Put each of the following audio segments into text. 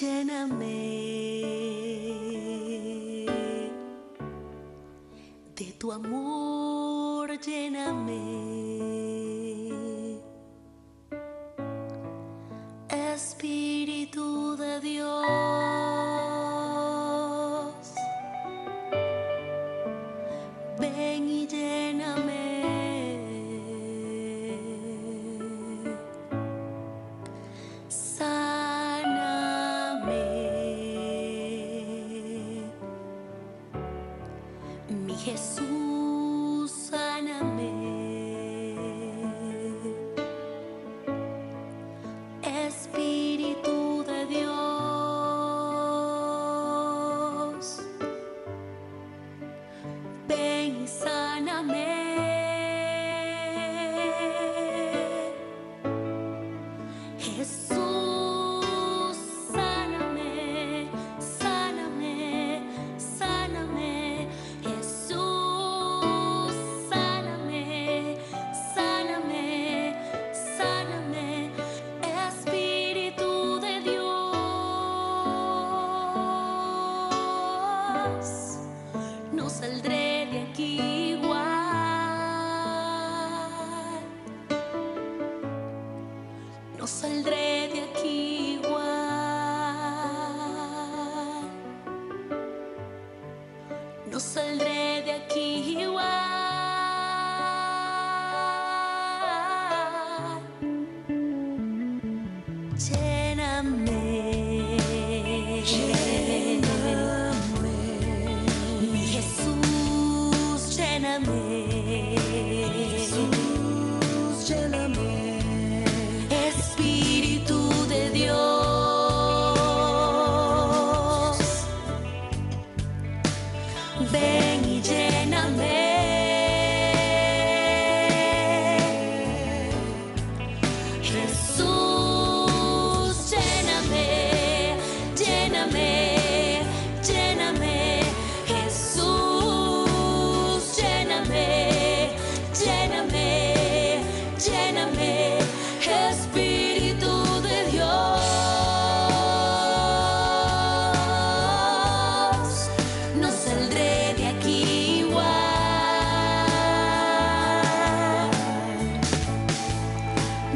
Lléname de tu amor, lléname, Espíritu de Dios, ven y lléname, mi Jesús, sáname, Espíritu de Dios, ven y sáname, Jesús, sáname, sáname, sáname. No saldré de aquí igual, no saldré de aquí igual, no saldré de aquí igual. Lléname, lléname, mi Jesús, lléname, Jesús, lléname, Espíritu de Dios, ven y lléname, Jesús, lléname, lléname, lléname, Jesús, lléname, lléname, lléname, Espíritu de Dios, no saldré de aquí igual,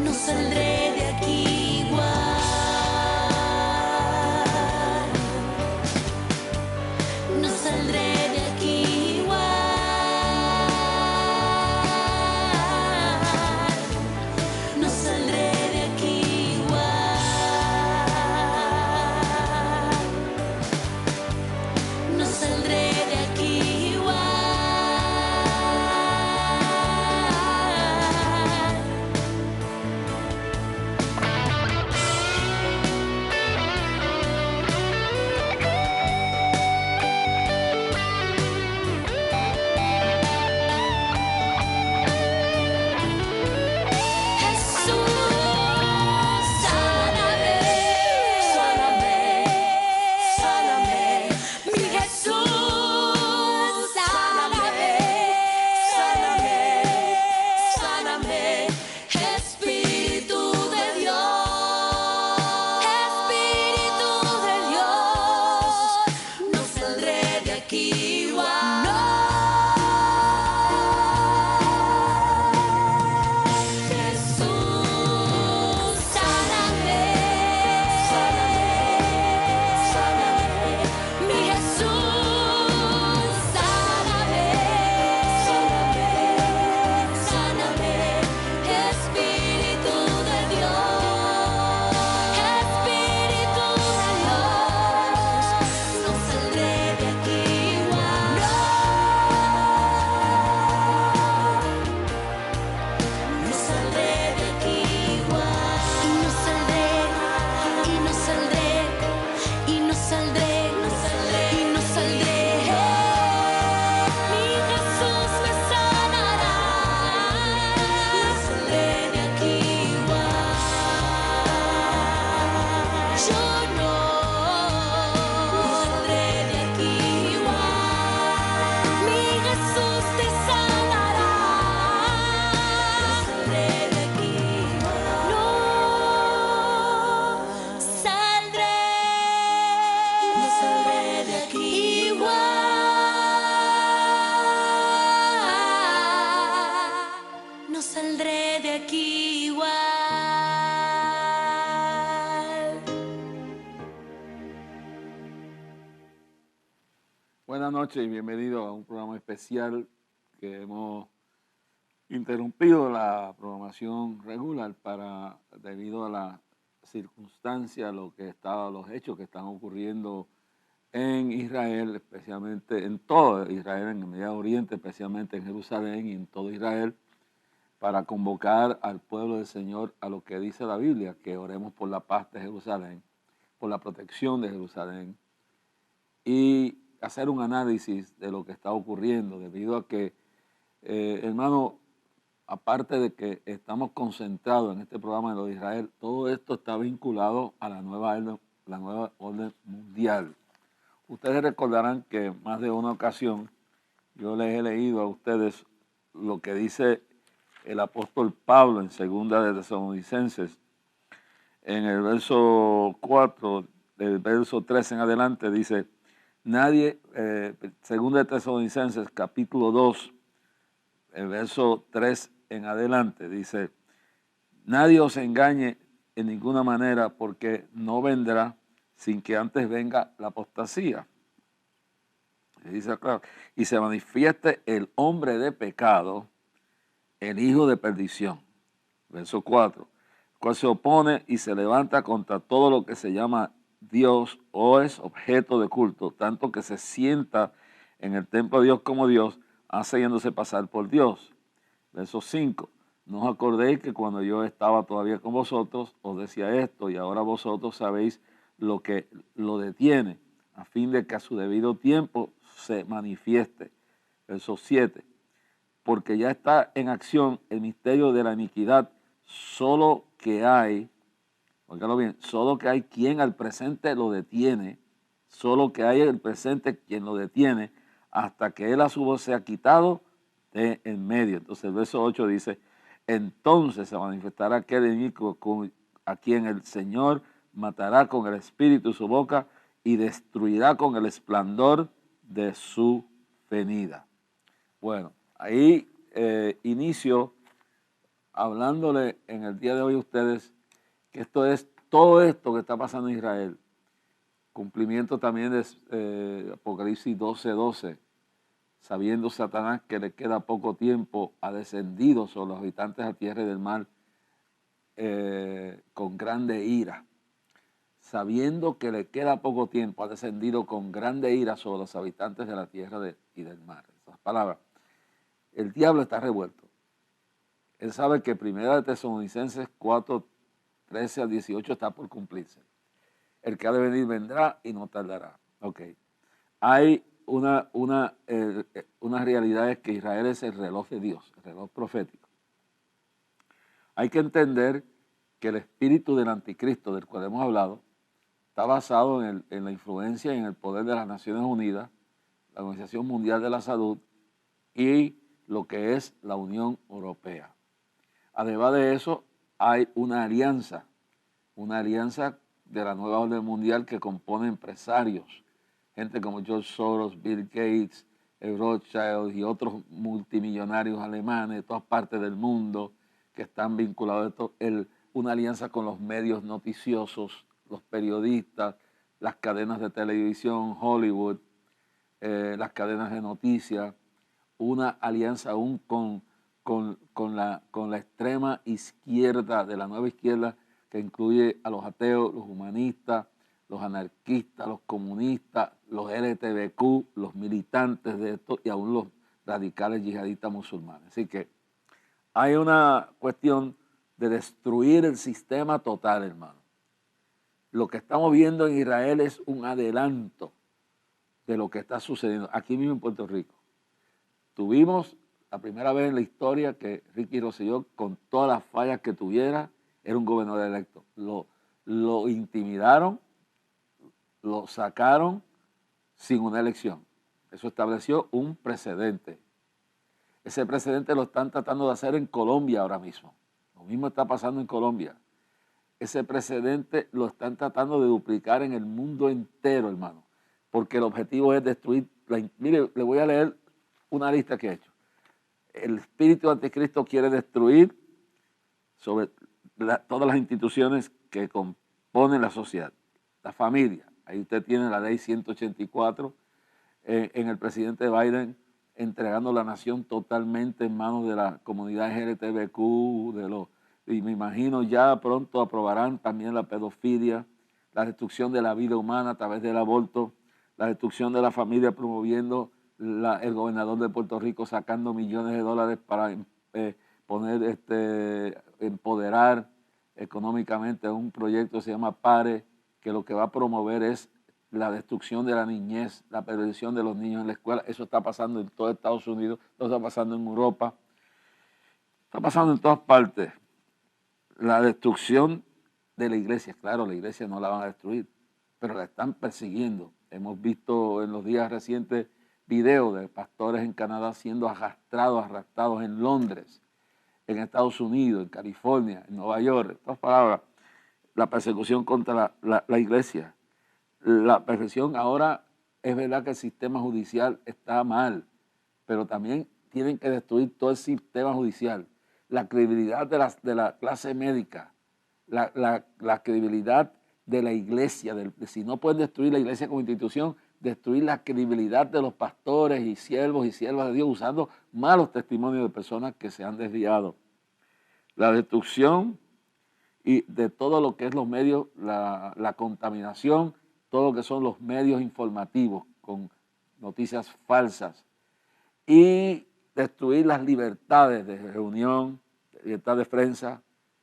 no saldré de aquí igual, no saldré de aquí igual, no saldré de aquí igual, no saldré de aquí igual. saldré de aquí igual. No saldré de aquí igual. Buenas noches y bienvenidos a un programa especial que hemos interrumpido la programación regular debido a la circunstancia, los hechos que están ocurriendo en Israel, especialmente en todo Israel, en el Medio Oriente, especialmente en Jerusalén y en todo Israel, para convocar al pueblo del Señor a lo que dice la Biblia, que oremos por la paz de Jerusalén, por la protección de Jerusalén y hacer un análisis de lo que está ocurriendo, debido a que, hermano, aparte de que estamos concentrados en este programa de lo de Israel, todo esto está vinculado a la nueva orden mundial. Ustedes recordarán que más de una ocasión yo les he leído a ustedes lo que dice el apóstol Pablo en segunda de Tesalonicenses, en el verso 4, del verso 3 en adelante, dice, nadie, segunda de Tesalonicenses, capítulo 2, el verso 3 en adelante, dice, nadie os engañe en ninguna manera, porque no vendrá sin que antes venga la apostasía. Dice, claro, y se manifieste el hombre de pecado, el hijo de perdición. Verso 4, el cual se opone y se levanta contra todo lo que se llama Dios o es objeto de culto, tanto que se sienta en el templo de Dios como Dios, haciéndose pasar por Dios. Verso 5, no os acordéis que cuando yo estaba todavía con vosotros, os decía esto, y ahora vosotros sabéis lo que lo detiene, a fin de que a su debido tiempo se manifieste. Verso 7, porque ya está en acción el misterio de la iniquidad, solo que hay, óigalo bien, solo que hay quien al presente lo detiene, solo que hay el presente quien lo detiene, hasta que él a su voz sea quitado de en medio. Entonces el verso 8 dice, entonces se manifestará aquel inicuo a quien el Señor matará con el espíritu de su boca y destruirá con el esplendor de su venida. Bueno, ahí inicio hablándole en el día de hoy a ustedes que esto es todo esto que está pasando en Israel, cumplimiento también de Apocalipsis 12:12, sabiendo Satanás que le queda poco tiempo, ha descendido sobre los habitantes de la tierra y del mar con grande ira. Sabiendo que le queda poco tiempo, ha descendido con grande ira sobre los habitantes de la tierra y del mar. Esas palabras. El diablo está revuelto. Él sabe que 1 Tesalonicenses 4:13 al 18 está por cumplirse. El que ha de venir vendrá y no tardará. Ok. Hay una realidad, es que Israel es el reloj de Dios, el reloj profético. Hay que entender que el espíritu del anticristo, del cual hemos hablado, está basado en la influencia y en el poder de las Naciones Unidas, la Organización Mundial de la Salud y lo que es la Unión Europea. Además de eso, hay una alianza de la nueva orden mundial que compone empresarios, gente como George Soros, Bill Gates, Rothschild y otros multimillonarios alemanes de todas partes del mundo que están vinculados a esto, una alianza con los medios noticiosos, los periodistas, las cadenas de televisión, Hollywood, las cadenas de noticias, una alianza aún con la extrema izquierda, de la nueva izquierda, que incluye a los ateos, los humanistas, los anarquistas, los comunistas, los LGTBQ, los militantes de esto y aún los radicales yihadistas musulmanes. Así que hay una cuestión de destruir el sistema total, hermano. Lo que estamos viendo en Israel es un adelanto de lo que está sucediendo aquí mismo en Puerto Rico. Tuvimos la primera vez en la historia que Ricky Rosselló, con todas las fallas que tuviera, era un gobernador electo. Lo intimidaron, lo sacaron sin una elección. Eso estableció un precedente. Ese precedente lo están tratando de hacer en Colombia ahora mismo. Lo mismo está pasando en Colombia. Ese precedente lo están tratando de duplicar en el mundo entero, hermano. porque el objetivo es destruir. Mire, le voy a leer una lista que he hecho. El espíritu anticristo quiere destruir sobre todas las instituciones que componen la sociedad. La familia, ahí usted tiene la ley 184 en el presidente Biden, entregando la nación totalmente en manos de la comunidad LGTBQ, y me imagino ya pronto aprobarán también la pedofilia, la destrucción de la vida humana a través del aborto, la destrucción de la familia promoviendo el gobernador de Puerto Rico sacando millones de dólares para empoderar económicamente un proyecto que se llama PARE, que lo que va a promover es la destrucción de la niñez, la perversión de los niños en la escuela. Eso está pasando en todo Estados Unidos, eso está pasando en Europa, está pasando en todas partes. La destrucción de la iglesia, claro, la iglesia no la van a destruir, pero la están persiguiendo. Hemos visto en los días recientes videos de pastores en Canadá siendo arrastrados en Londres, en Estados Unidos, en California, en Nueva York. En otras palabras, la persecución contra la iglesia. La persecución ahora, es verdad que el sistema judicial está mal, pero también tienen que destruir todo el sistema judicial. La credibilidad de la clase médica, la credibilidad de la iglesia. Si no pueden destruir la iglesia como institución, destruir la credibilidad de los pastores y siervos de Dios usando malos testimonios de personas que se han desviado. La destrucción y de todo lo que es los medios, la contaminación, todo lo que son los medios informativos con noticias falsas y destruir las libertades de reunión, libertad de prensa,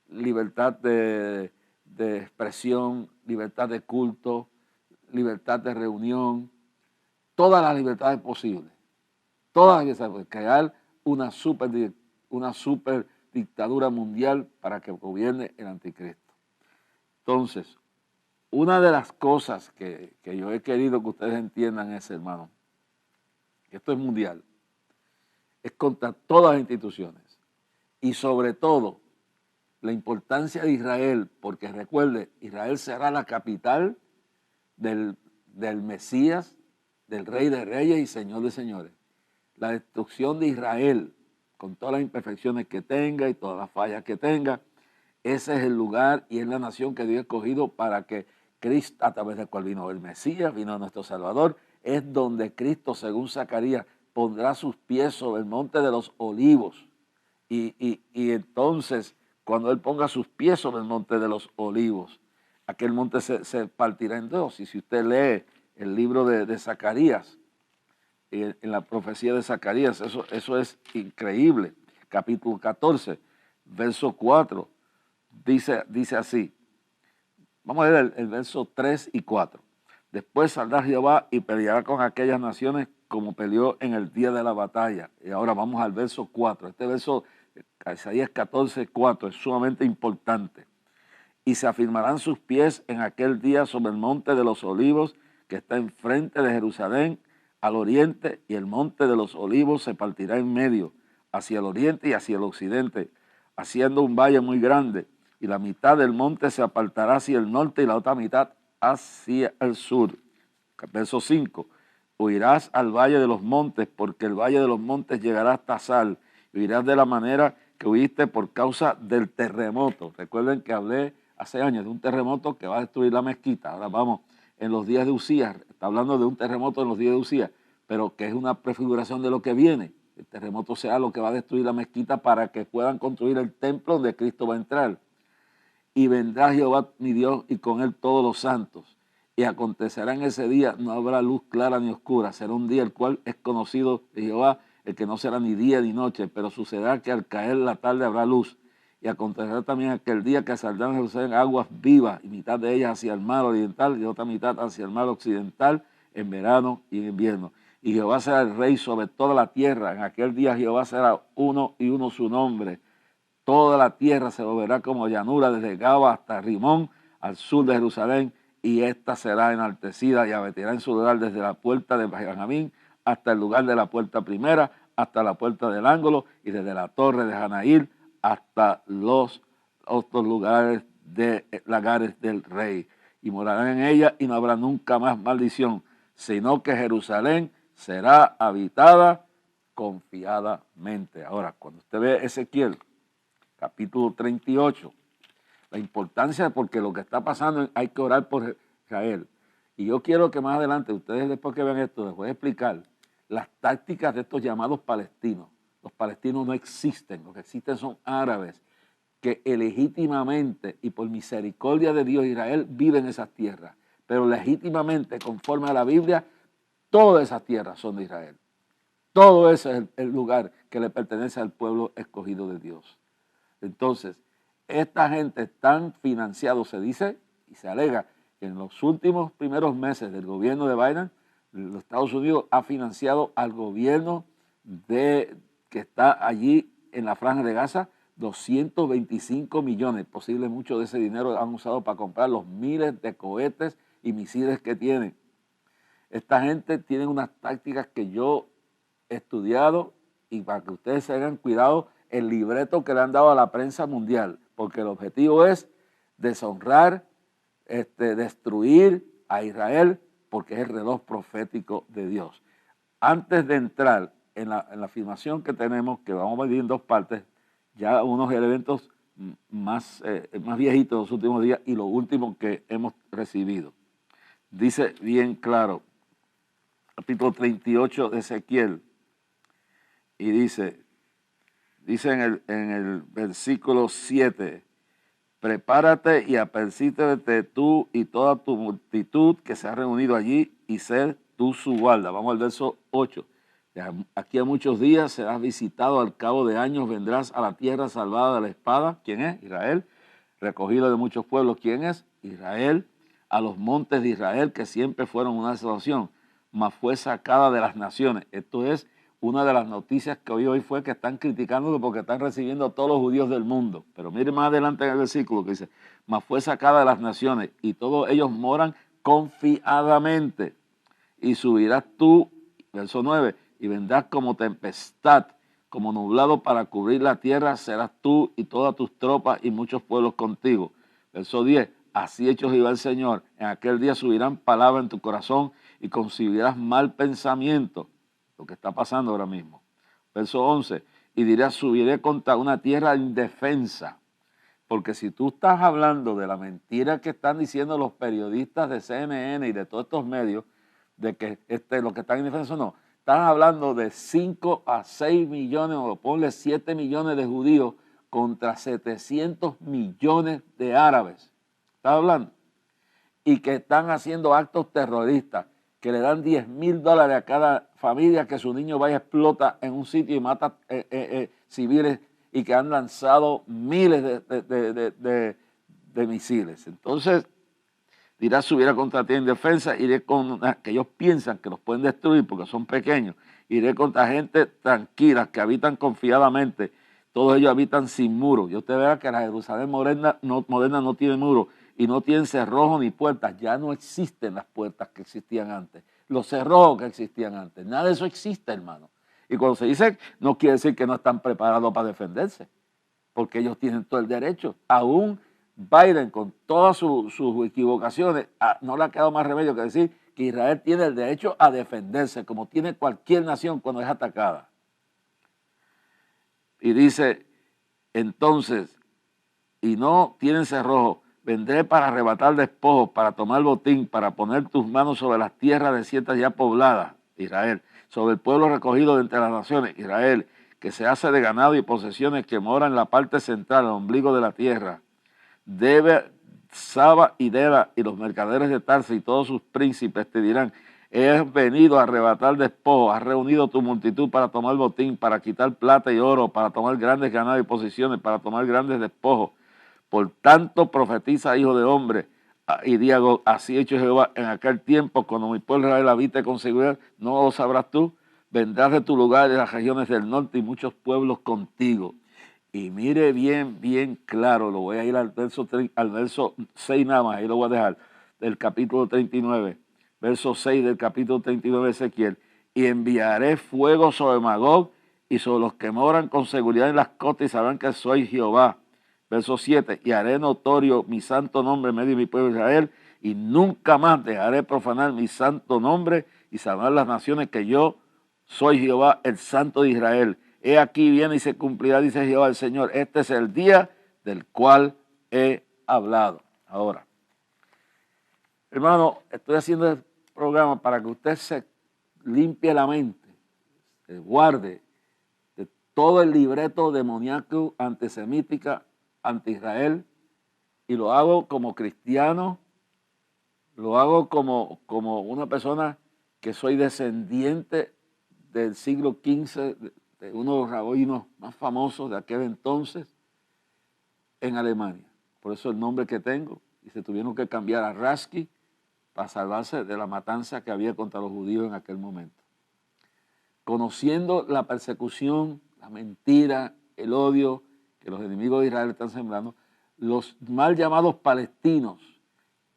libertad de expresión, libertad de culto, libertad de reunión, todas las libertades posibles, todas las libertades, crear una super dictadura mundial para que gobierne el anticristo. Entonces, una de las cosas que yo he querido que ustedes entiendan es, hermano, que esto es mundial, es contra todas las instituciones y sobre todo la importancia de Israel, porque recuerde, Israel será la capital del Mesías, del Rey de Reyes y Señor de Señores. La destrucción de Israel, con todas las imperfecciones que tenga y todas las fallas que tenga, ese es el lugar y es la nación que Dios ha escogido para que Cristo, a través del cual vino el Mesías, vino nuestro Salvador, es donde Cristo, según Zacarías, pondrá sus pies sobre el monte de los olivos. Y entonces, cuando Él ponga sus pies sobre el monte de los olivos, aquel monte se partirá en dos. Y si usted lee el libro de Zacarías, en la profecía de Zacarías, eso es increíble. Capítulo 14, verso 4, dice así. Vamos a leer el verso 3 y 4. Después saldrá Jehová y peleará con aquellas naciones como peleó en el día de la batalla. Y ahora vamos al verso 4. Este verso, Isaías 14, 4, es sumamente importante. Y se afirmarán sus pies en aquel día sobre el monte de los olivos que está enfrente de Jerusalén al oriente, y el monte de los olivos se partirá en medio, hacia el oriente y hacia el occidente, haciendo un valle muy grande, y la mitad del monte se apartará hacia el norte y la otra mitad hacia el sur. Verso 5. Huirás al valle de los montes, porque el valle de los montes llegará hasta Sal, y huirás de la manera que huiste por causa del terremoto. Recuerden que hablé hace años de un terremoto que va a destruir la mezquita. Ahora vamos, en los días de Usías, está hablando de un terremoto en los días de Usías, pero que es una prefiguración de lo que viene. El terremoto será lo que va a destruir la mezquita para que puedan construir el templo donde Cristo va a entrar. Y vendrá Jehová mi Dios y con él todos los santos. Y acontecerá en ese día, no habrá luz clara ni oscura. Será un día el cual es conocido de Jehová, el que no será ni día ni noche, pero sucederá que al caer la tarde habrá luz. Y acontecerá también aquel día que saldrán en Jerusalén aguas vivas, y mitad de ellas hacia el mar oriental y otra mitad hacia el mar occidental, en verano y en invierno. Y Jehová será el rey sobre toda la tierra. En aquel día Jehová será uno y uno su nombre. Toda la tierra se volverá como llanura desde Gaba hasta Rimón, al sur de Jerusalén, y ésta será enaltecida y abatirá en su lugar desde la puerta de Benjamín hasta el lugar de la puerta primera, hasta la puerta del ángulo, y desde la torre de Janaíl hasta los otros lugares de lagares del rey. Y morarán en ella y no habrá nunca más maldición. sino que Jerusalén será habitada confiadamente. Ahora, cuando usted ve Ezequiel, capítulo 38, la importancia, porque lo que está pasando, hay que orar por Israel. Y yo quiero que más adelante, ustedes después que vean esto, les voy a explicar las tácticas de estos llamados palestinos. Los palestinos no existen, lo que existen son árabes que legítimamente y por misericordia de Dios Israel vive en esas tierras. Pero legítimamente, conforme a la Biblia, todas esas tierras son de Israel. Todo ese es el lugar que le pertenece al pueblo escogido de Dios. Entonces, esta gente están financiados, se dice y se alega que en los últimos primeros meses del gobierno de Biden, los Estados Unidos ha financiado al gobierno que está allí en la Franja de Gaza 225 millones. Posible mucho de ese dinero han usado para comprar los miles de cohetes y misiles que tienen. Esta gente tiene unas tácticas que yo he estudiado y para que ustedes se hagan cuidado el libreto que le han dado a la prensa mundial, porque el objetivo es deshonrar, destruir a Israel, porque es el reloj profético de Dios. Antes de entrar en la afirmación que tenemos, que vamos a dividir en dos partes, ya unos elementos más viejitos de los últimos días y lo último que hemos recibido. Dice bien claro, capítulo 38 de Ezequiel, y dice en el versículo 7, prepárate y apercíbete tú y toda tu multitud que se ha reunido allí y sé tú su guarda. Vamos al verso 8. Aquí a muchos días serás visitado, al cabo de años vendrás a la tierra salvada de la espada. ¿Quién es? Israel. Recogido de muchos pueblos. ¿Quién es? Israel. A los montes de Israel que siempre fueron una desolación, mas fue sacada de las naciones. Esto es una de las noticias que hoy fue que están criticándolo porque están recibiendo a todos los judíos del mundo. Pero miren más adelante en el versículo que dice, mas fue sacada de las naciones y todos ellos moran confiadamente. Y subirás tú, verso 9, y vendrás como tempestad, como nublado para cubrir la tierra, serás tú y todas tus tropas y muchos pueblos contigo. Verso 10, así hecho Jehová el Señor, en aquel día subirán palabras en tu corazón y concebirás mal pensamiento. Lo que está pasando ahora mismo. Verso 11, y dirás, subiré contra una tierra indefensa. Porque si tú estás hablando de la mentira que están diciendo los periodistas de CNN y de todos estos medios, de que lo que están indefensos no, están hablando de 5 a 6 millones, o ponle 7 millones de judíos contra 700 millones de árabes. ¿Estás hablando? Y que están haciendo actos terroristas, que le dan $10,000 a cada familia que su niño vaya a explotar en un sitio y mata civiles, y que han lanzado miles de misiles. Entonces, dirá, subirá contra ti en defensa, iré con que ellos piensan que los pueden destruir porque son pequeños, iré contra gente tranquila, que habitan confiadamente, todos ellos habitan sin muros. Y usted verá que la Jerusalén moderna no tiene muros, y no tienen cerrojos ni puertas. Ya no existen las puertas que existían antes, los cerrojos que existían antes. Nada de eso existe, hermano. Y cuando se dice, no quiere decir que no están preparados para defenderse, porque ellos tienen todo el derecho. Aún Biden, con todas sus equivocaciones, no le ha quedado más remedio que decir que Israel tiene el derecho a defenderse, como tiene cualquier nación cuando es atacada. Y dice, entonces, y no tienen cerrojo, vendré para arrebatar despojos, para tomar botín, para poner tus manos sobre las tierras desiertas ya pobladas, Israel, sobre el pueblo recogido de entre las naciones, Israel, que se hace de ganado y posesiones, que mora en la parte central, el ombligo de la tierra. Saba y Deba y los mercaderes de Tarsa y todos sus príncipes te dirán, he venido a arrebatar despojos, has reunido tu multitud para tomar botín, para quitar plata y oro, para tomar grandes ganados y posesiones, para tomar grandes despojos. Por tanto, profetiza, hijo de hombre, y digo, así ha hecho Jehová en aquel tiempo, cuando mi pueblo Israel habite con seguridad, no lo sabrás tú, vendrás de tu lugar de las regiones del norte y muchos pueblos contigo. Y mire bien claro, lo voy a ir al verso 6 nada más, ahí lo voy a dejar, del capítulo 39, verso 6 del capítulo 39 de Ezequiel. Y enviaré fuego sobre Magog y sobre los que moran con seguridad en las costas y sabrán que soy Jehová. Verso 7, y haré notorio mi santo nombre en medio de mi pueblo Israel, y nunca más dejaré profanar mi santo nombre y saber las naciones que yo soy Jehová, el Santo de Israel. He aquí viene y se cumplirá, dice Jehová el Señor. Este es el día del cual he hablado. Ahora, hermano, estoy haciendo el programa para que usted se limpie la mente, se guarde de todo el libreto demoníaco, antisemítica, anti-Israel, y lo hago como cristiano, lo hago como una persona que soy descendiente del siglo XV, de uno de los rabinos más famosos de aquel entonces en Alemania. Por eso el nombre que tengo, y se tuvieron que cambiar a Rasky para salvarse de la matanza que había contra los judíos en aquel momento. Conociendo la persecución, la mentira, el odio que los enemigos de Israel están sembrando, los mal llamados palestinos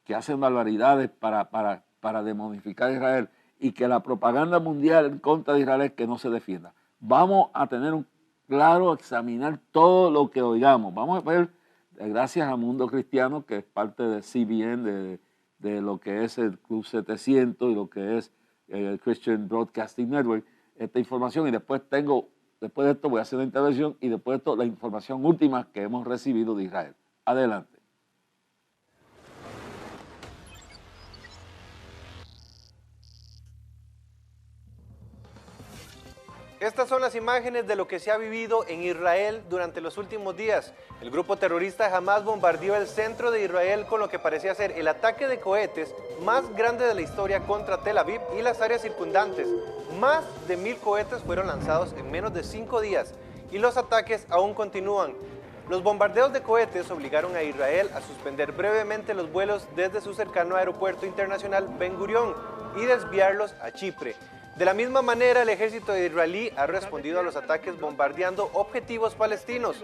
que hacen barbaridades para demonificar a Israel y que la propaganda mundial en contra de Israel es que no se defienda. Vamos a tener un claro, examinar todo lo que oigamos. Vamos a ver, gracias a Mundo Cristiano, que es parte de CBN, de lo que es el Club 700 y lo que es el Christian Broadcasting Network, esta información, y después de esto voy a hacer una intervención y después de esto la información última que hemos recibido de Israel. Adelante. Estas son las imágenes de lo que se ha vivido en Israel durante los últimos días. El grupo terrorista Hamas bombardeó el centro de Israel con lo que parecía ser el ataque de cohetes más grande de la historia contra Tel Aviv y las áreas circundantes. Más de 1000 cohetes fueron lanzados en menos de 5 días y los ataques aún continúan. Los bombardeos de cohetes obligaron a Israel a suspender brevemente los vuelos desde su cercano aeropuerto internacional Ben Gurión y desviarlos a Chipre. De la misma manera, el ejército israelí ha respondido a los ataques bombardeando objetivos palestinos.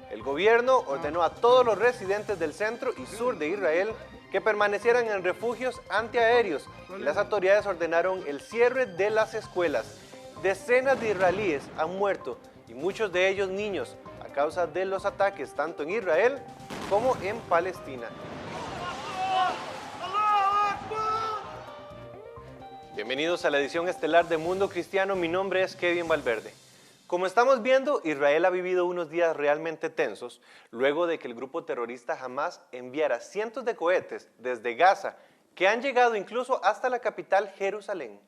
El gobierno ordenó a todos los residentes del centro y sur de Israel que permanecieran en refugios antiaéreos y las autoridades ordenaron el cierre de las escuelas. Decenas de israelíes han muerto y muchos de ellos niños a causa de los ataques tanto en Israel como en Palestina. Bienvenidos a la edición estelar de Mundo Cristiano, mi nombre es Kevin Valverde. Como estamos viendo, Israel ha vivido unos días realmente tensos, luego de que el grupo terrorista Hamas enviara cientos de cohetes desde Gaza, que han llegado incluso hasta la capital Jerusalén.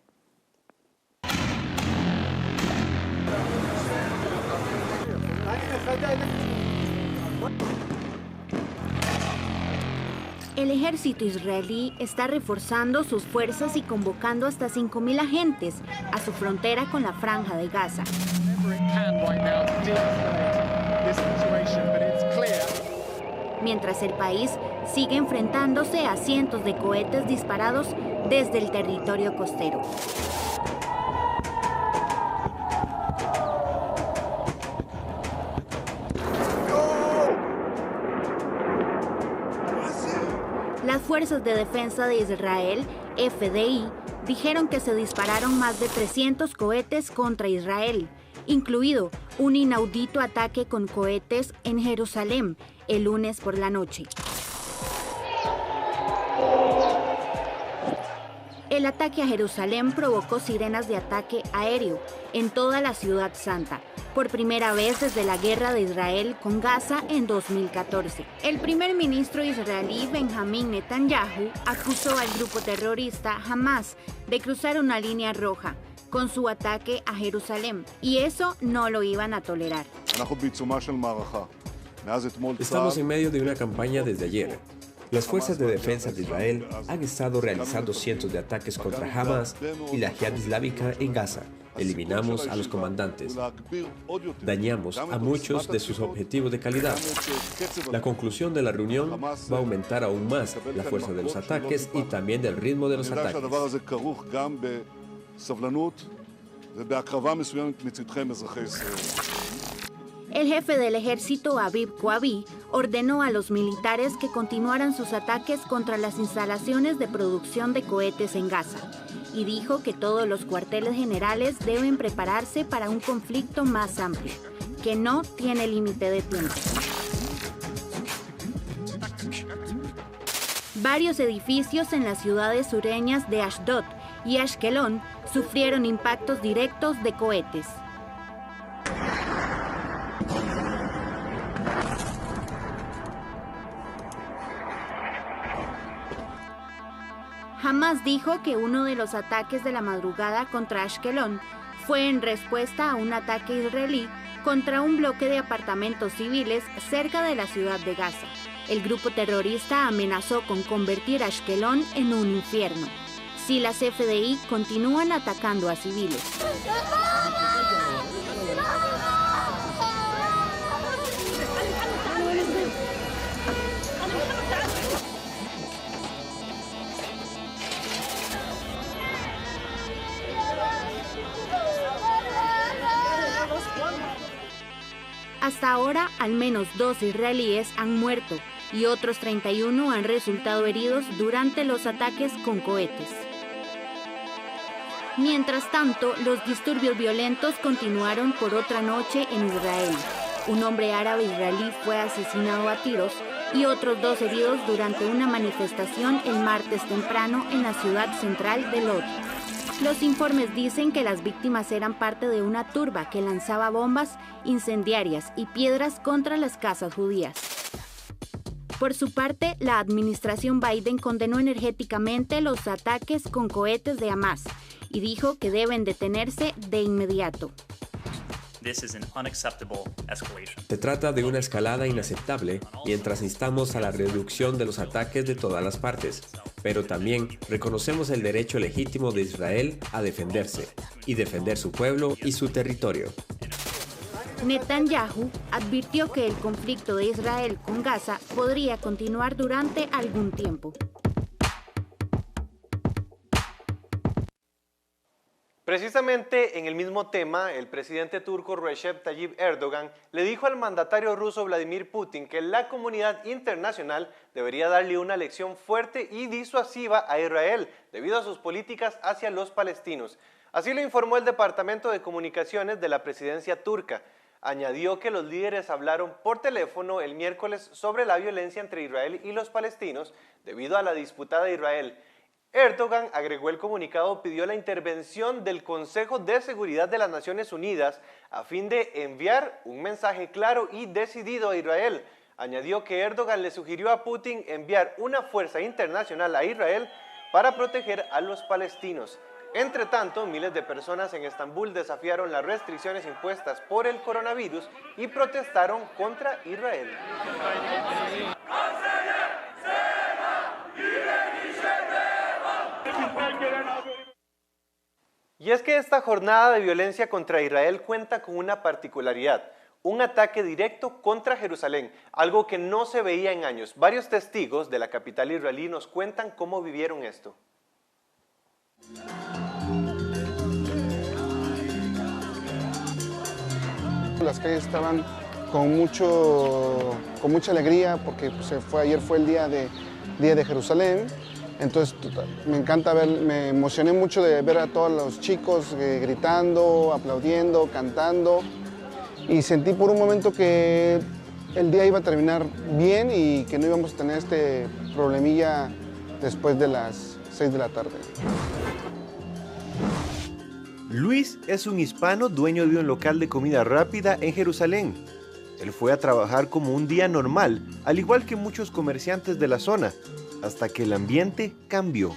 El ejército israelí está reforzando sus fuerzas y convocando hasta 5.000 agentes a su frontera con la Franja de Gaza. Mientras el país sigue enfrentándose a cientos de cohetes disparados desde el territorio costero. Las Fuerzas de Defensa de Israel, FDI, dijeron que se dispararon más de 300 cohetes contra Israel, incluido un inaudito ataque con cohetes en Jerusalén el lunes por la noche. El ataque a Jerusalén provocó sirenas de ataque aéreo en toda la ciudad santa, por primera vez desde la guerra de Israel con Gaza en 2014. El primer ministro israelí Benjamin Netanyahu acusó al grupo terrorista Hamas de cruzar una línea roja con su ataque a Jerusalén, y eso no lo iban a tolerar. Estamos en medio de una campaña desde ayer. Las fuerzas de defensa de Israel han estado realizando cientos de ataques contra Hamas y la Jihad Islámica en Gaza. Eliminamos a los comandantes. Dañamos a muchos de sus objetivos de calidad. La conclusión de la reunión va a aumentar aún más la fuerza de los ataques y también del ritmo de los ataques. El jefe del ejército, Aviv Koavi, ordenó a los militares que continuaran sus ataques contra las instalaciones de producción de cohetes en Gaza y dijo que todos los cuarteles generales deben prepararse para un conflicto más amplio, que no tiene límite de tiempo. Varios edificios en las ciudades sureñas de Ashdod y Ashkelon sufrieron impactos directos de cohetes. Hamás dijo que uno de los ataques de la madrugada contra Ashkelon fue en respuesta a un ataque israelí contra un bloque de apartamentos civiles cerca de la ciudad de Gaza. El grupo terrorista amenazó con convertir a Ashkelon en un infierno si las FDI continúan atacando a civiles. Hasta ahora, al menos 2 israelíes han muerto y otros 31 han resultado heridos durante los ataques con cohetes. Mientras tanto, los disturbios violentos continuaron por otra noche en Israel. Un hombre árabe israelí fue asesinado a tiros y otros 2 heridos durante una manifestación el martes temprano en la ciudad central de Lod. Los informes dicen que las víctimas eran parte de una turba que lanzaba bombas incendiarias y piedras contra las casas judías. Por su parte, la administración Biden condenó enérgicamente los ataques con cohetes de Hamás y dijo que deben detenerse de inmediato. Se trata de una escalada inaceptable mientras instamos a la reducción de los ataques de todas las partes, pero también reconocemos el derecho legítimo de Israel a defenderse y defender su pueblo y su territorio. Netanyahu advirtió que el conflicto de Israel con Gaza podría continuar durante algún tiempo. Precisamente en el mismo tema, el presidente turco Recep Tayyip Erdogan le dijo al mandatario ruso Vladimir Putin que la comunidad internacional debería darle una lección fuerte y disuasiva a Israel debido a sus políticas hacia los palestinos. Así lo informó el Departamento de Comunicaciones de la presidencia turca. Añadió que los líderes hablaron por teléfono el miércoles sobre la violencia entre Israel y los palestinos debido a la disputa de Israel. Erdogan, agregó el comunicado, pidió la intervención del Consejo de Seguridad de las Naciones Unidas a fin de enviar un mensaje claro y decidido a Israel. Añadió que Erdogan le sugirió a Putin enviar una fuerza internacional a Israel para proteger a los palestinos. Entre tanto, miles de personas en Estambul desafiaron las restricciones impuestas por el coronavirus y protestaron contra Israel. Y es que esta jornada de violencia contra Israel cuenta con una particularidad, un ataque directo contra Jerusalén, algo que no se veía en años. Varios testigos de la capital israelí nos cuentan cómo vivieron esto. Las calles estaban con mucha alegría porque ayer fue el día de Jerusalén. Entonces me encanta me emocioné mucho de ver a todos los chicos gritando, aplaudiendo, cantando, y sentí por un momento que el día iba a terminar bien y que no íbamos a tener este problemilla después de las 6 de la tarde. Luis es un hispano dueño de un local de comida rápida en Jerusalén. Él fue a trabajar como un día normal, al igual que muchos comerciantes de la zona, hasta que el ambiente cambió.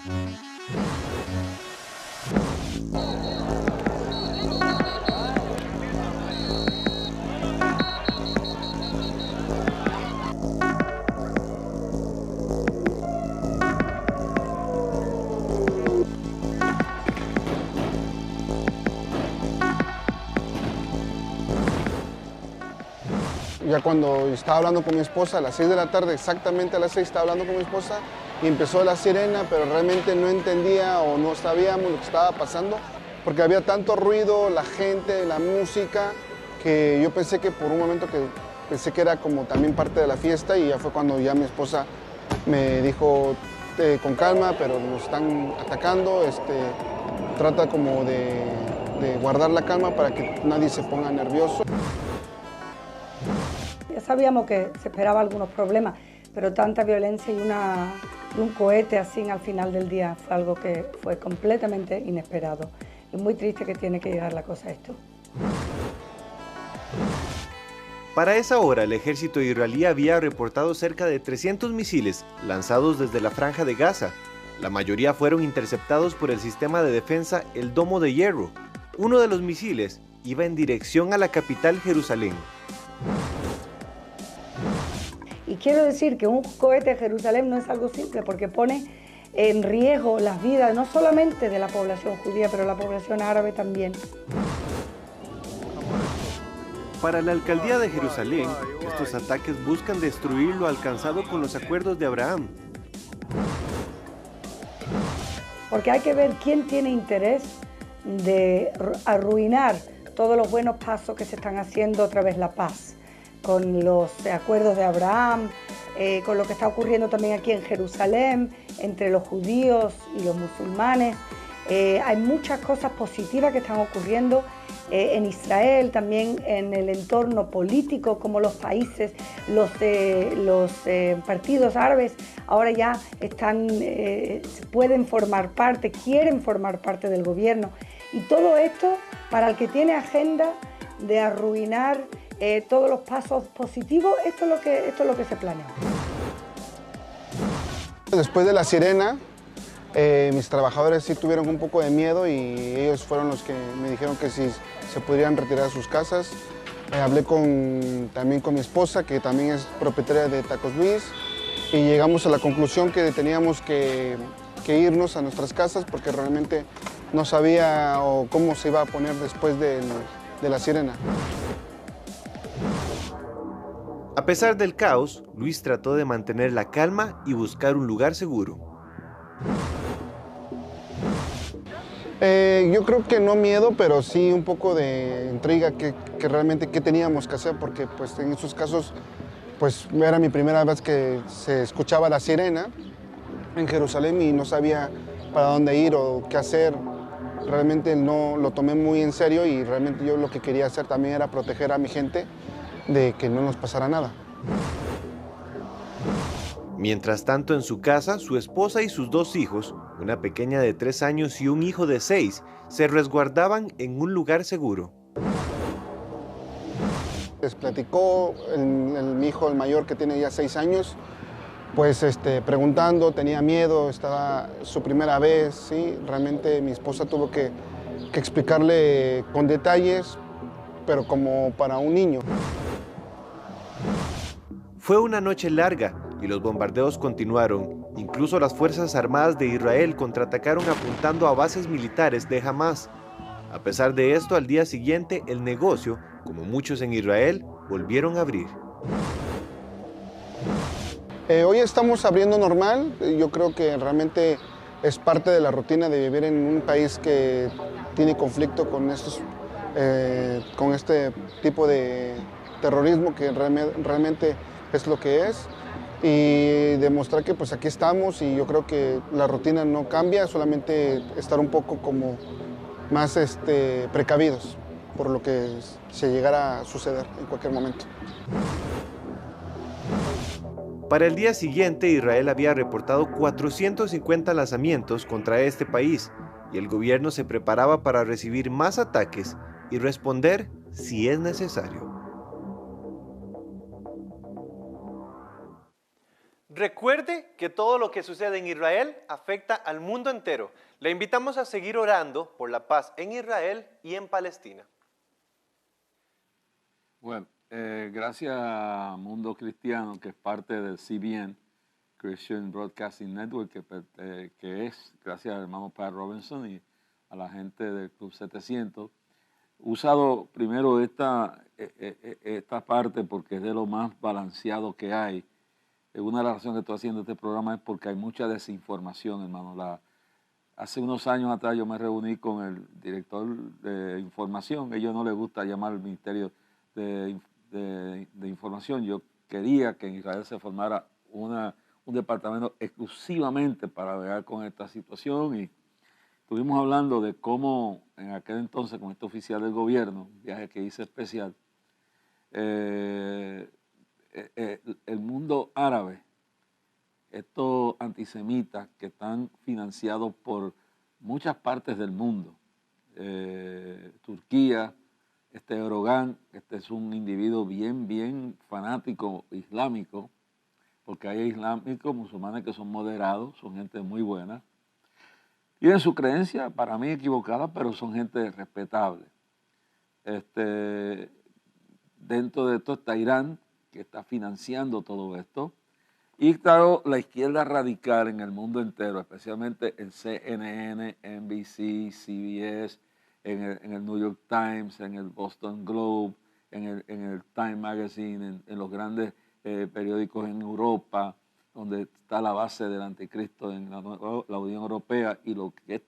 Ya cuando estaba hablando con mi esposa a las 6 de la tarde, exactamente a las 6 estaba hablando con mi esposa y empezó la sirena, pero realmente no entendía o no sabíamos lo que estaba pasando porque había tanto ruido, la gente, la música, que yo pensé que por un momento pensé que era como también parte de la fiesta, y ya fue cuando ya mi esposa me dijo con calma, pero nos están atacando, trata como de guardar la calma para que nadie se ponga nervioso. Ya sabíamos que se esperaban algunos problemas, pero tanta violencia y un cohete así al final del día fue algo que fue completamente inesperado. Es muy triste que tiene que llegar la cosa a esto. Para esa hora, el ejército israelí había reportado cerca de 300 misiles lanzados desde la Franja de Gaza. La mayoría fueron interceptados por el sistema de defensa El Domo de Hierro. Uno de los misiles iba en dirección a la capital, Jerusalén. Y quiero decir que un cohete en Jerusalén no es algo simple, porque pone en riesgo las vidas no solamente de la población judía, pero la población árabe también. Para la alcaldía de Jerusalén, estos ataques buscan destruir lo alcanzado con los acuerdos de Abraham. Porque hay que ver quién tiene interés de arruinar todos los buenos pasos que se están haciendo otra vez la paz, con los acuerdos de Abraham, con lo que está ocurriendo también aquí en Jerusalén, entre los judíos y los musulmanes. Hay muchas cosas positivas que están ocurriendo en Israel, también en el entorno político, como los países, los partidos árabes ahora ya pueden formar parte, quieren formar parte del gobierno. Y todo esto para el que tiene agenda de arruinar todos los pasos positivos, esto es lo que se planea. Después de la sirena, mis trabajadores sí tuvieron un poco de miedo y ellos fueron los que me dijeron que si se podrían retirar a sus casas. Hablé también con mi esposa, que también es propietaria de Tacos Luis, y llegamos a la conclusión que teníamos que irnos a nuestras casas porque realmente no sabía cómo se iba a poner después de la sirena. A pesar del caos, Luis trató de mantener la calma y buscar un lugar seguro. Yo creo que no miedo, pero sí un poco de intriga que realmente qué teníamos que hacer, porque pues en esos casos pues era mi primera vez que se escuchaba la sirena en Jerusalén y no sabía para dónde ir o qué hacer. Realmente no lo tomé muy en serio y realmente yo lo que quería hacer también era proteger a mi gente de que no nos pasara nada. Mientras tanto, en su casa, su esposa y sus dos hijos, una pequeña de 3 años y un hijo de 6, se resguardaban en un lugar seguro. Les platicó mi hijo, el mayor, que tiene ya 6 años, pues preguntando, tenía miedo, estaba su primera vez, ¿sí? Realmente mi esposa tuvo que explicarle con detalles, pero como para un niño. Fue una noche larga y los bombardeos continuaron. Incluso las Fuerzas Armadas de Israel contraatacaron apuntando a bases militares de Hamas. A pesar de esto, al día siguiente, el negocio, como muchos en Israel, volvieron a abrir. Hoy estamos abriendo normal. Yo creo que realmente es parte de la rutina de vivir en un país que tiene conflicto con este tipo de terrorismo que realmente es lo que es, y demostrar que pues aquí estamos y yo creo que la rutina no cambia, solamente estar un poco como más precavidos por lo que se llegara a suceder en cualquier momento. Para el día siguiente, Israel había reportado 450 lanzamientos contra este país y el gobierno se preparaba para recibir más ataques y responder si es necesario. Recuerde que todo lo que sucede en Israel afecta al mundo entero. Le invitamos a seguir orando por la paz en Israel y en Palestina. Bueno, gracias a Mundo Cristiano, que es parte del CBN, Christian Broadcasting Network, que es, gracias al hermano Pat Robinson y a la gente del Club 700, he usado primero esta parte porque es de lo más balanceado que hay. Una de las razones que estoy haciendo este programa es porque hay mucha desinformación, hermano. Hace unos años atrás yo me reuní con el director de información. A ellos no les gusta llamar al Ministerio de Información. Yo quería que en Israel se formara un departamento exclusivamente para bregar con esta situación, y estuvimos hablando de cómo en aquel entonces con este oficial del gobierno, un viaje que hice especial, el mundo árabe estos antisemitas que están financiados por muchas partes del mundo. Turquía, Erdogan, es un individuo bien fanático islámico, porque hay islámicos, musulmanes que son moderados, son gente muy buena. Tienen su creencia, para mí equivocada, pero son gente respetable. Dentro de esto está Irán, que está financiando todo esto. Y claro, la izquierda radical en el mundo entero, especialmente en CNN, NBC, CBS, en el New York Times, en el Boston Globe, en el Time Magazine, en los grandes periódicos en Europa, donde está la base del anticristo en la Unión Europea y lo que es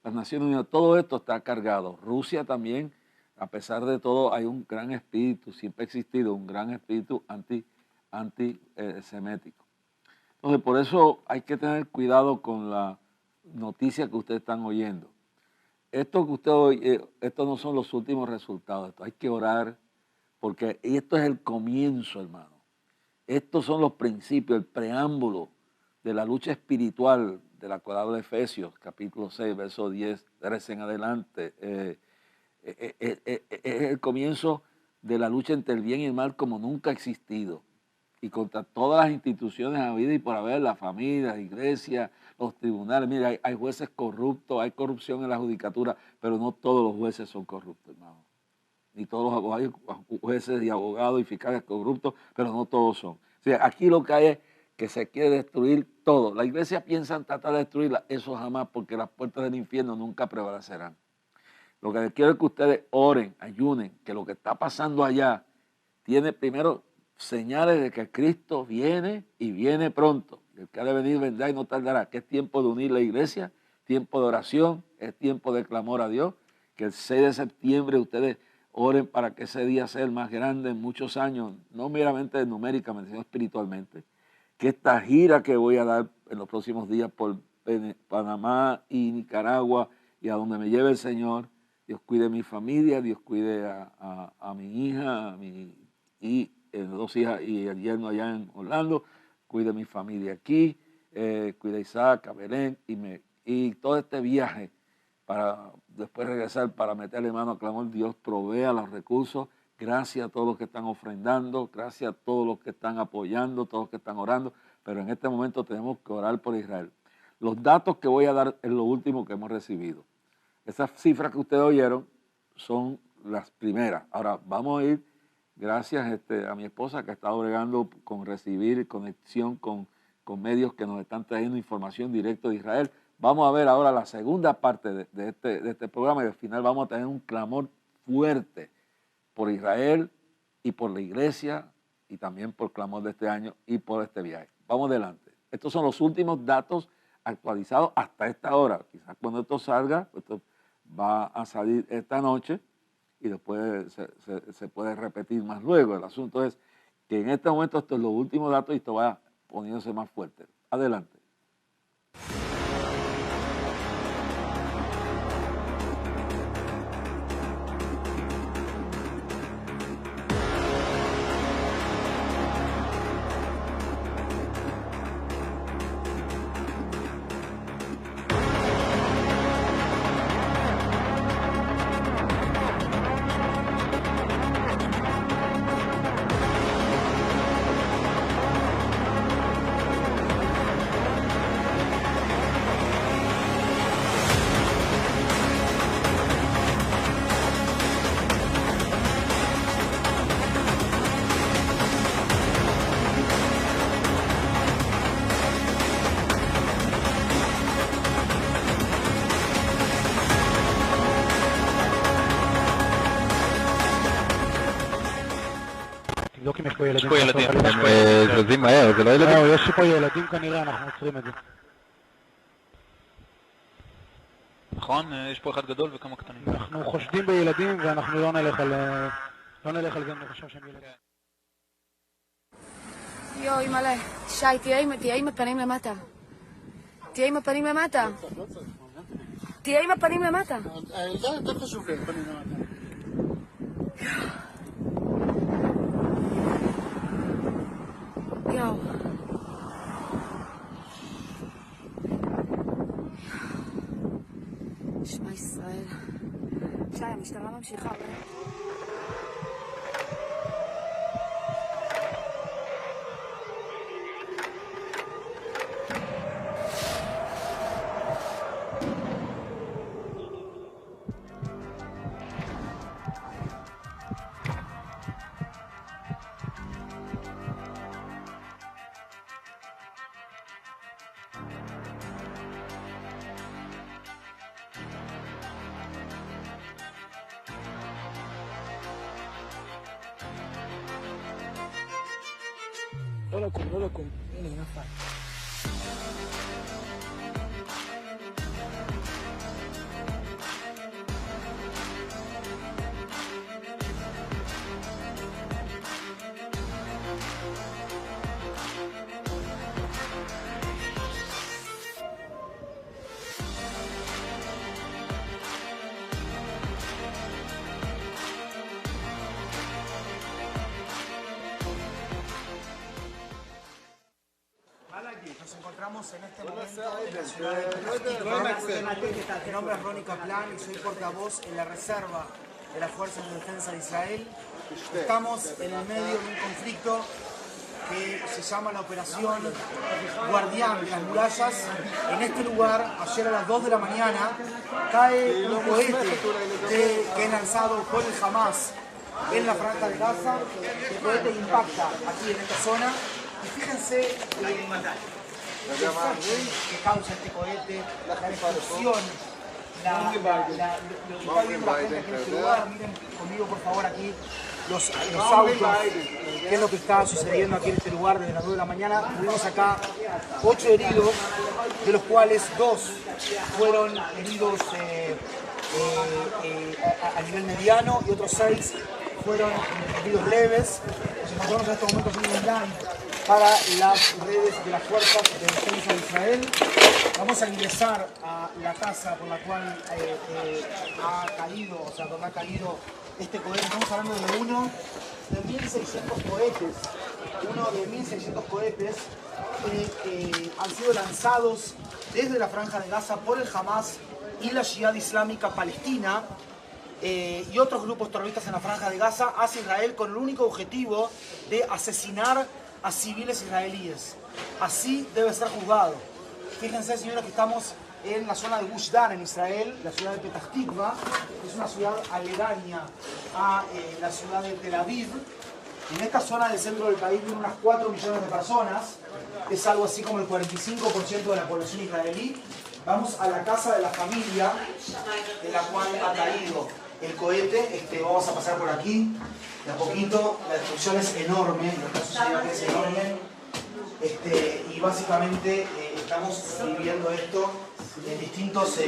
las Naciones Unidas, todo esto está cargado. Rusia también, a pesar de todo, hay un gran espíritu, siempre ha existido un gran espíritu antisemético. Entonces, por eso hay que tener cuidado con la noticia que ustedes están oyendo. Esto que usted oye, estos no son los últimos resultados, hay que orar, porque esto es el comienzo, hermano. Estos son los principios, el preámbulo de la lucha espiritual de la cual habla Efesios, capítulo 6, verso 10, 13 en adelante. Es el comienzo de la lucha entre el bien y el mal como nunca ha existido. Y contra todas las instituciones habidas y por haber, la familia, la iglesia, los tribunales. Mira, hay jueces corruptos, hay corrupción en la judicatura, pero no todos los jueces son corruptos, hermano. Ni todos los abogados, jueces y abogados y fiscales corruptos, pero no todos son. O sea, aquí lo que hay es que se quiere destruir todo. La iglesia piensa en tratar de destruirla, eso jamás, porque las puertas del infierno nunca prevalecerán. Lo que quiero es que ustedes oren, ayunen, que lo que está pasando allá tiene primero señales de que Cristo viene y viene pronto. El que ha de venir vendrá y no tardará. Que es tiempo de unir la iglesia, tiempo de oración, es tiempo de clamor a Dios. Que el 6 de septiembre ustedes oren para que ese día sea el más grande en muchos años, no meramente numéricamente, sino espiritualmente. Que esta gira que voy a dar en los próximos días por Panamá y Nicaragua y a donde me lleve el Señor, Dios cuide a mi familia, Dios cuide a mi hija, y dos hijas y el yerno allá en Orlando, cuide a mi familia aquí, cuide a Isaac, a Belén, y todo este viaje para después regresar para meterle mano a clamor. Dios provea los recursos. Gracias a todos los que están ofrendando, gracias a todos los que están apoyando, todos los que están orando, pero en este momento tenemos que orar por Israel. Los datos que voy a dar es lo último que hemos recibido. Esas cifras que ustedes oyeron son las primeras. Ahora vamos a ir, gracias a mi esposa que ha estado bregando con recibir conexión con medios que nos están trayendo información directa de Israel. Vamos a ver ahora la segunda parte de este programa y al final vamos a tener un clamor fuerte por Israel y por la iglesia y también por clamor de este año y por este viaje. Vamos adelante. Estos son los últimos datos actualizados hasta esta hora. Quizás cuando esto salga, esto va a salir esta noche y después se puede repetir más luego. El asunto es que en este momento estos son los últimos datos y esto va poniéndose más fuerte. Adelante. יש פה ילדים, הם זזים מהר, זה לא ילדים? לא, יש פה ילדים כנראה, אנחנו עוצרים את זה. נכון? יש פה אחד גדול וכמה קטנים. אנחנו חושדים בילדים ואנחנו לא נלך על זה, אני חושב שהם ילדים. יואי מלא, שי, תהיה עם הפנים למטה. תהיה עם הפנים למטה. תהיה עם הפנים למטה. זה יותר חשוב לי, הפנים למטה. יואו. שי, המשטרה ממשיכה. לא לקום, הנה, נפל. Nos encontramos en este momento en la ciudad de Petah. Mi nombre es Ronnie Kaplan y soy portavoz en la reserva de las Fuerzas de Defensa de Israel. Estamos en el medio de un conflicto que se llama la Operación Guardián de las Murallas. En este lugar, ayer a las 2 de la mañana, cae un cohete que es lanzado por el Hamas en la franja de Gaza. El cohete impacta aquí en esta zona. Y fíjense el desastre que causa este cohete, la destrucción, lo que está viendo la gente aquí en este lugar. Miren conmigo por favor aquí los autos, qué es lo que está sucediendo aquí en este lugar desde las 2 de la mañana. Tuvimos acá 8 heridos, de los cuales 2 fueron heridos a nivel mediano y otros 6 fueron heridos leves. Nos encontramos en estos momentos en un live para las redes de las Fuerzas de Defensa de Israel. Vamos a ingresar a la casa por la cual ha caído, o sea, donde ha caído este cohete. Estamos hablando de uno de 1.600 cohetes. Uno de 1.600 cohetes que han sido lanzados desde la Franja de Gaza por el Hamas y la Jihad Islámica Palestina y otros grupos terroristas en la Franja de Gaza hacia Israel con el único objetivo de asesinar a civiles israelíes. Así debe ser juzgado. Fíjense, señores, que estamos en la zona de Gush Dan, en Israel, la ciudad de Petah Tikva, que es una ciudad aledaña a la ciudad de Tel Aviv. En esta zona del centro del país viven unas 4 millones de personas, es algo así como el 45% de la población israelí. Vamos a la casa de la familia de la cual ha caído el cohete. Vamos a pasar por aquí de a poquito. La destrucción es enorme, lo que está sucediendo aquí es enorme. Y básicamente estamos viviendo esto en distintos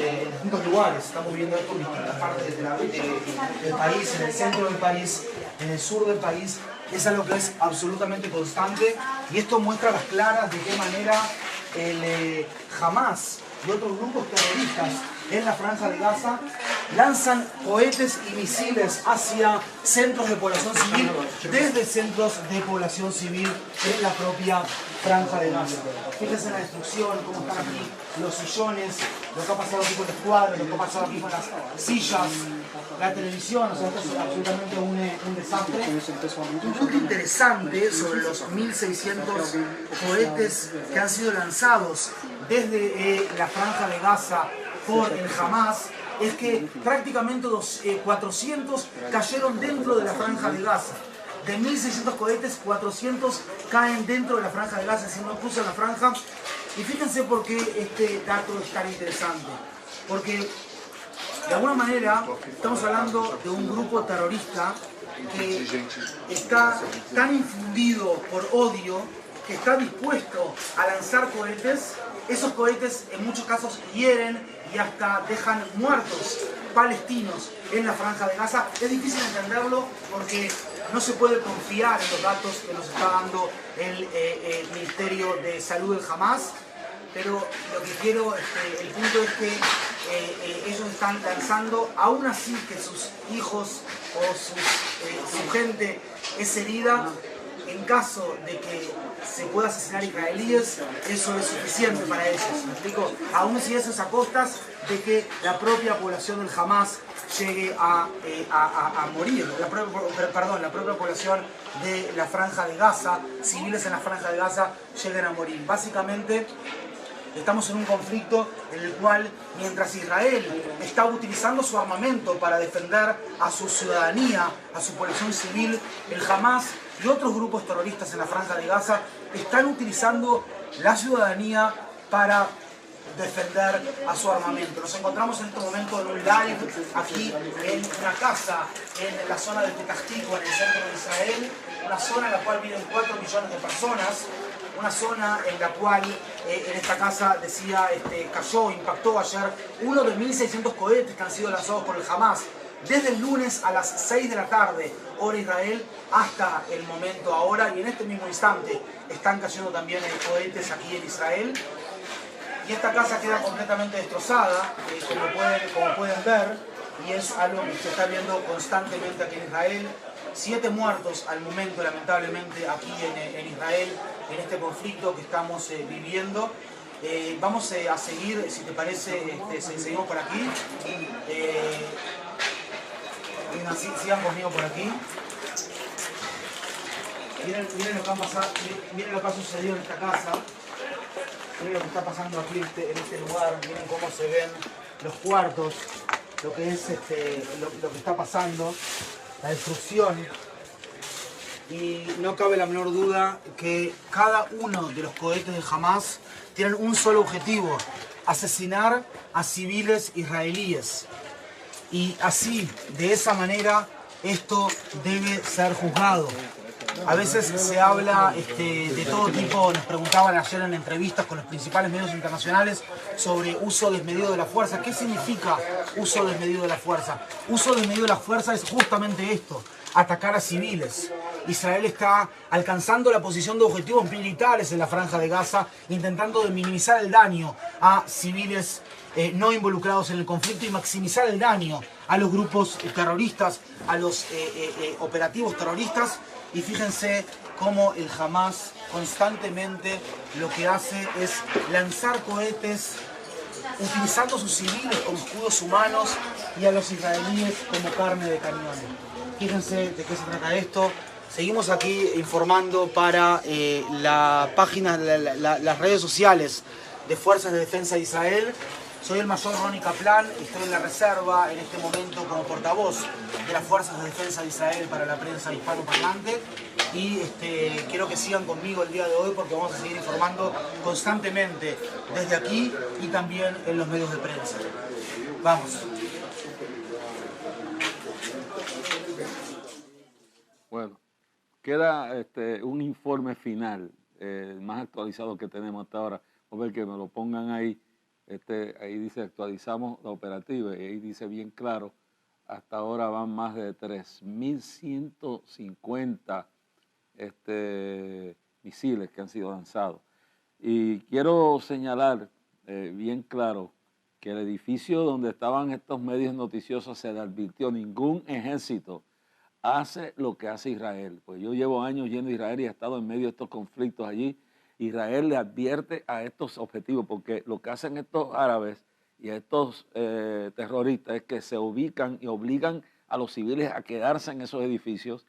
lugares. Estamos viendo esto en distintas partes del país, en el centro del país, en el sur del país. Es algo que es absolutamente constante y esto muestra a las claras de qué manera el Hamas y otros grupos terroristas en la Franja de Gaza lanzan cohetes y misiles hacia centros de población civil, desde centros de población civil en la propia Franja de Gaza. Fíjense en la destrucción, cómo están aquí los sillones, lo que ha pasado aquí con los cuadros, lo que ha pasado aquí con las sillas, la televisión. O sea, esto es absolutamente un desastre. Un punto interesante sobre los 1.600 cohetes que han sido lanzados desde la Franja de Gaza por el Hamas es que prácticamente 400 cayeron dentro de la Franja de Gaza. De 1.600 cohetes, 400 caen dentro de la Franja de Gaza, si no cruzan la franja. Y fíjense por qué este dato es tan interesante. Porque de alguna manera estamos hablando de un grupo terrorista que está tan infundido por odio que está dispuesto a lanzar cohetes. Esos cohetes en muchos casos hieren y hasta dejan muertos palestinos en la Franja de Gaza. Es difícil entenderlo porque no se puede confiar en los datos que nos está dando el Ministerio de Salud del Hamas, pero lo que quiero, el punto es que ellos están lanzando, aún así que sus hijos o su gente es herida, en caso de que se pueda asesinar israelíes, eso es suficiente para ellos, ¿me explico? Aún si eso es a costas de que la propia población del Hamas llegue a morir, la propia población de la Franja de Gaza, civiles en la Franja de Gaza lleguen a morir. Básicamente, estamos en un conflicto en el cual, mientras Israel está utilizando su armamento para defender a su ciudadanía, a su población civil, el Hamas y otros grupos terroristas en la Franja de Gaza están utilizando la ciudadanía para defender a su armamento. Nos encontramos en este momento en un live aquí en una casa en la zona de Petah Tikva, en el centro de Israel, una zona en la cual viven 4 millones de personas, una zona en la cual en esta casa decía impactó ayer uno de 1.600 cohetes que han sido lanzados por el Hamas desde el lunes a las 6 de la tarde, hora Israel, hasta el momento ahora, y en este mismo instante están cayendo también cohetes aquí en Israel. Y esta casa queda completamente destrozada, como pueden ver, y es algo que se está viendo constantemente aquí en Israel. 7 muertos al momento, lamentablemente, aquí en Israel, en este conflicto que estamos viviendo. Vamos a seguir, si te parece, seguimos por aquí. Sigan conmigo por aquí. Miren lo que ha pasado, miren lo que ha sucedido en esta casa. Miren lo que está pasando aquí en este lugar. Miren cómo se ven los cuartos, lo que es lo que está pasando, la destrucción. Y no cabe la menor duda que cada uno de los cohetes de Hamas tienen un solo objetivo: asesinar a civiles israelíes. Y así, de esa manera, esto debe ser juzgado. A veces se habla de todo tipo, nos preguntaban ayer en entrevistas con los principales medios internacionales sobre uso desmedido de la fuerza. ¿Qué significa uso desmedido de la fuerza? Uso desmedido de la fuerza es justamente esto: atacar a civiles. Israel está alcanzando la posición de objetivos militares en la Franja de Gaza, intentando de minimizar el daño a civiles no involucrados en el conflicto y maximizar el daño a los grupos terroristas, a los operativos terroristas. Y fíjense cómo el Hamas constantemente lo que hace es lanzar cohetes utilizando a sus civiles como escudos humanos y a los israelíes como carne de cañón. Fíjense de qué se trata esto. Seguimos aquí informando para la página, las redes sociales de Fuerzas de Defensa de Israel. Soy el mayor Ronnie Kaplan, estoy en la reserva en este momento como portavoz de las Fuerzas de Defensa de Israel para la prensa hispanoparlante, y quiero que sigan conmigo el día de hoy porque vamos a seguir informando constantemente desde aquí y también en los medios de prensa. Vamos. Bueno, queda un informe final, más actualizado que tenemos hasta ahora. Voy a ver que me lo pongan ahí. Ahí dice actualizamos la operativa y ahí dice bien claro, hasta ahora van más de 3.150 misiles que han sido lanzados. Y quiero señalar bien claro que el edificio donde estaban estos medios noticiosos se le advirtió: ningún ejército hace lo que hace Israel. Pues yo llevo años yendo a Israel y he estado en medio de estos conflictos allí. Israel le advierte a estos objetivos, porque lo que hacen estos árabes y estos terroristas es que se ubican y obligan a los civiles a quedarse en esos edificios.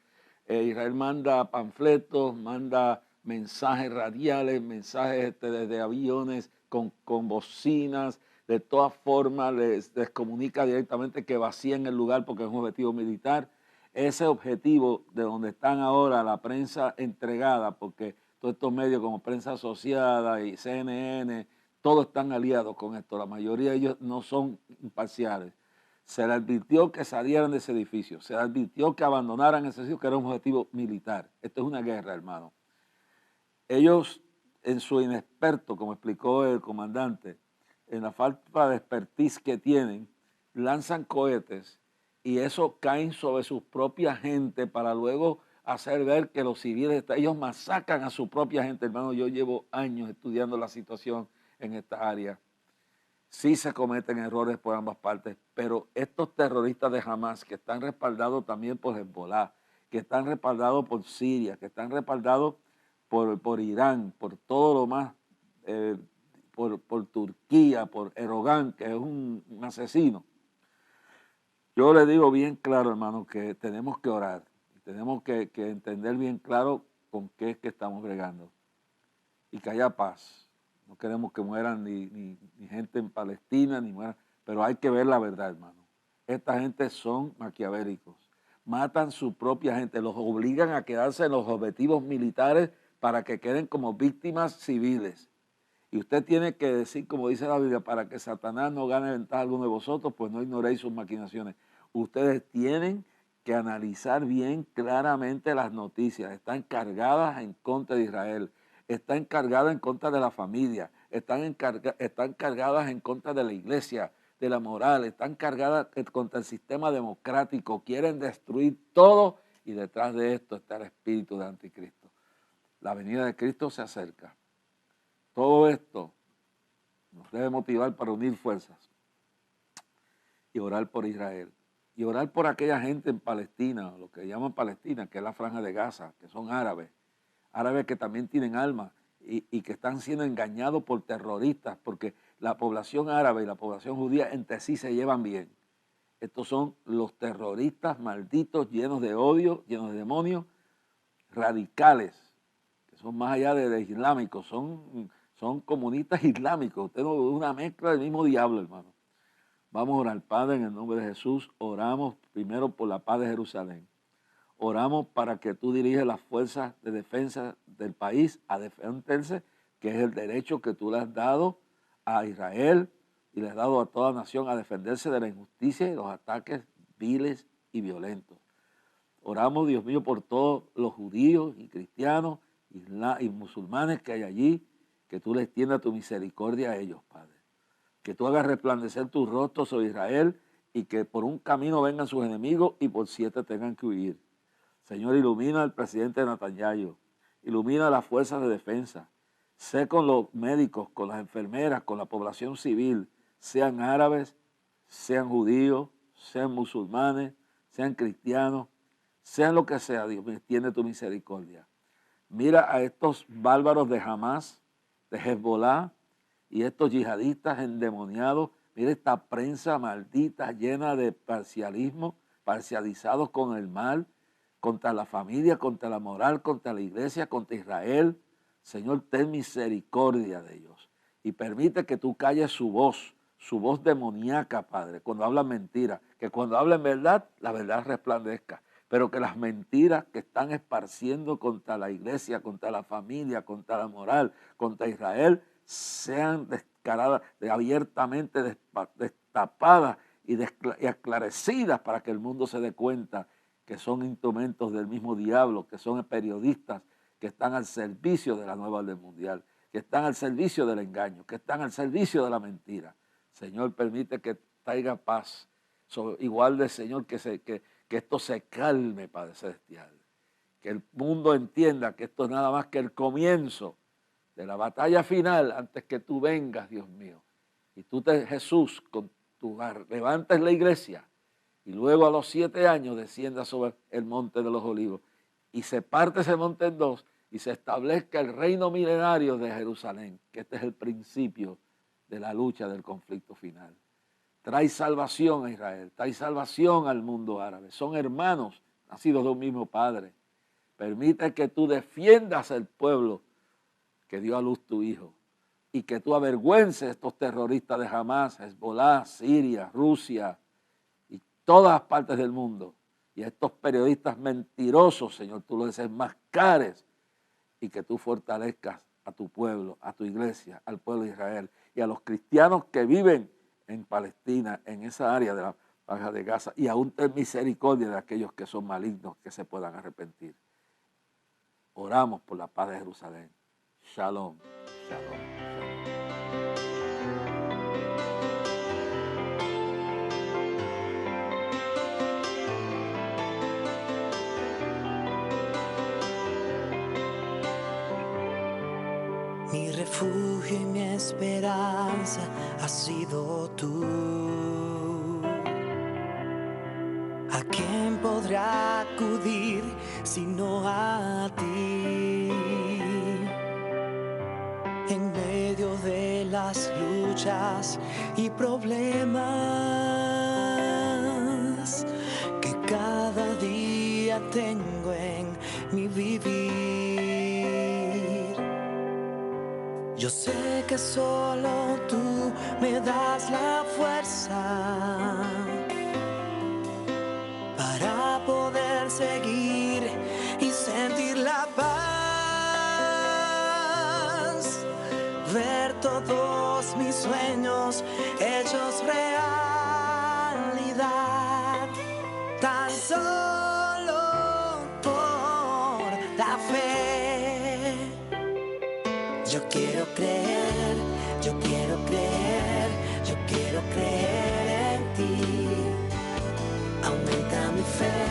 Israel manda panfletos, manda mensajes radiales, mensajes desde aviones con bocinas. De todas formas les comunica directamente que vacíen el lugar porque es un objetivo militar. Ese objetivo de donde están ahora la prensa entregada, porque todos estos medios como Prensa Asociada y CNN, todos están aliados con esto. La mayoría de ellos no son imparciales. Se les advirtió que salieran de ese edificio. Se les advirtió que abandonaran ese edificio, que era un objetivo militar. Esto es una guerra, hermano. Ellos, en su inexperto, como explicó el comandante, en la falta de expertise que tienen, lanzan cohetes y eso caen sobre sus propias gente para luego hacer ver que los civiles, ellos masacran a su propia gente. Hermano, yo llevo años estudiando la situación en esta área. Sí se cometen errores por ambas partes, pero estos terroristas de Hamas, que están respaldados también por Hezbollah, que están respaldados por Siria, que están respaldados por Irán, por todo lo más, por Turquía, por Erdogan, que es un asesino. Yo le digo bien claro, hermano, que tenemos que orar, tenemos que entender bien claro con qué es que estamos bregando y que haya paz. No queremos que mueran ni gente en Palestina, ni mueran, pero hay que ver la verdad, hermano. Esta gente son maquiavélicos, matan su propia gente, los obligan a quedarse en los objetivos militares para que queden como víctimas civiles. Y usted tiene que decir, como dice la Biblia, para que Satanás no gane ventaja a alguno de vosotros, pues no ignoréis sus maquinaciones. Ustedes tienen que analizar bien claramente las noticias. Están cargadas en contra de Israel, están cargadas en contra de la familia, están cargadas en contra de la iglesia, de la moral, están cargadas contra el sistema democrático, quieren destruir todo y detrás de esto está el espíritu del anticristo. La venida de Cristo se acerca. Todo esto nos debe motivar para unir fuerzas y orar por Israel. Y orar por aquella gente en Palestina, lo que llaman Palestina, que es la Franja de Gaza, que son árabes que también tienen alma y que están siendo engañados por terroristas, porque la población árabe y la población judía entre sí se llevan bien. Estos son los terroristas malditos, llenos de odio, llenos de demonios, radicales, que son más allá de islámicos, son comunistas islámicos. Usted no es una mezcla del mismo diablo, hermano. Vamos a orar, Padre, en el nombre de Jesús. Oramos primero por la paz de Jerusalén. Oramos para que tú diriges las fuerzas de defensa del país a defenderse, que es el derecho que tú le has dado a Israel y le has dado a toda nación a defenderse de la injusticia y los ataques viles y violentos. Oramos, Dios mío, por todos los judíos y cristianos y musulmanes que hay allí, que tú les tiendas tu misericordia a ellos, Padre. Que tú hagas resplandecer tu rostro sobre Israel y que por un camino vengan sus enemigos y por 7 tengan que huir. Señor, ilumina al presidente Netanyahu, ilumina las fuerzas de defensa, sé con los médicos, con las enfermeras, con la población civil, sean árabes, sean judíos, sean musulmanes, sean cristianos, sean lo que sea, Dios, tiene tu misericordia. Mira a estos bárbaros de Hamas, de Hezbollah y estos yihadistas endemoniados. Mira esta prensa maldita llena de parcialismo, parcializados con el mal, contra la familia, contra la moral, contra la iglesia, contra Israel. Señor, ten misericordia de ellos y permite que tú calles su voz demoníaca, Padre, cuando hablan mentiras, que cuando hablen verdad, la verdad resplandezca, pero que las mentiras que están esparciendo contra la iglesia, contra la familia, contra la moral, contra Israel, sean descaradas, abiertamente destapadas y esclarecidas para que el mundo se dé cuenta que son instrumentos del mismo diablo, que son periodistas que están al servicio de la nueva orden mundial, que están al servicio del engaño, que están al servicio de la mentira. Señor, permite que traiga paz. Igual de Señor, que esto se calme, Padre Celestial. Que el mundo entienda que esto es nada más que el comienzo de la batalla final antes que tú vengas, Dios mío. Y tú, Jesús, levantes la iglesia y luego a los 7 años descienda sobre el monte de los olivos y se parte ese monte en 2 y se establezca el reino milenario de Jerusalén, que este es el principio de la lucha del conflicto final. Trae salvación a Israel, trae salvación al mundo árabe. Son hermanos, nacidos de un mismo Padre. Permite que tú defiendas el pueblo que dio a luz tu Hijo y que tú avergüences a estos terroristas de Hamas, Hezbollah, Siria, Rusia y todas partes del mundo. Y a estos periodistas mentirosos, Señor, tú los desenmascares y que tú fortalezcas a tu pueblo, a tu iglesia, al pueblo de Israel y a los cristianos que viven en Palestina, en esa área de la Franja de Gaza, y aún ten misericordia de aquellos que son malignos, que se puedan arrepentir. Oramos por la paz de Jerusalén. Shalom, shalom. Mi refugio y mi esperanza has sido tú. ¿A quién podrá acudir sino a ti. En medio de las luchas y problemas que cada día tengo en mi vivir, yo sé que solo tú me das la fuerza para poder seguir y sentir la paz, ver todos mis sueños hechos realidad, tan solo por la fe. Yo quiero creer, yo quiero creer, yo quiero creer en ti. Aumenta mi fe.